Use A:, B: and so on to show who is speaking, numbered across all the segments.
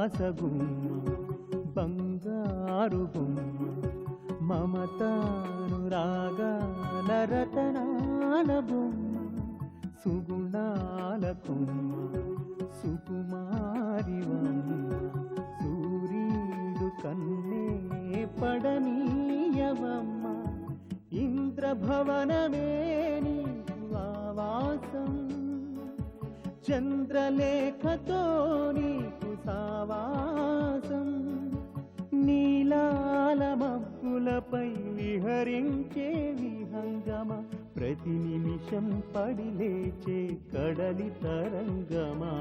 A: రాసగుమ్మ బంగారు బొమ్మ మమతానురాగాల రతనాల బొమ్మ సుగుణాల కొమ్మ సుకుమారివమ్మ సూర్యుడు కన్నే పడనీయవమ్మ ఇంద్రభవనమే నీకు ఆవాసం చంద్రలేఖతో నీకు సావాసం నీలాల మబ్బులపై విహరించే విహంగమ ప్రతి నిమిషం పడి లేచే కడలి తరంగమా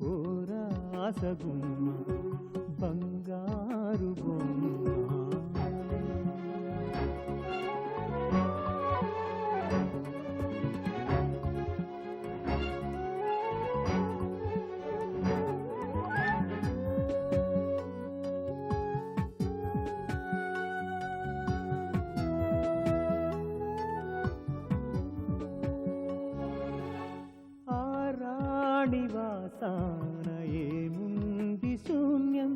A: ఓ రాసగుమ్మ బంగారు బొమ్మ నివాసాన ఏముంది శూన్యం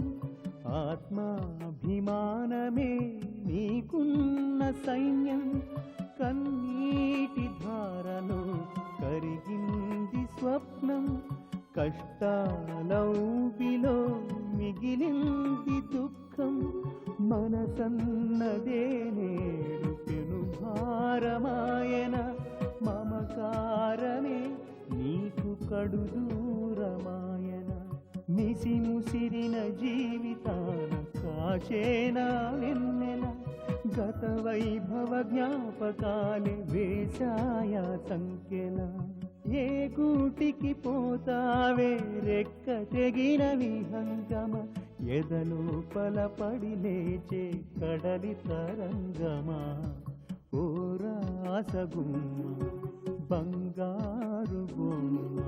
A: ఆత్మాభిమానమే నీకున్న సైన్యం కన్నీటి ధారలో కరిగింది స్వప్నం కష్టాలౌబిలో మిగిలింది దుఃఖం మనసన్నదే నేడు పెను భారమాయన మమకారమే నీకు కడు దూరమాయన నిసిముసిరిన జీవితాన కాచేనా వెన్నెల గత వైభవ జ్ఞాపకాలే వేశాయ సంఖ్యల ఏ గూటికి పోతావే రెక్క తెగిన విహంగమ ఎదలోపల పడి లేచే కడలి తరంగమా ఓ రాసగుమ్మ బంగారు బొమ్మ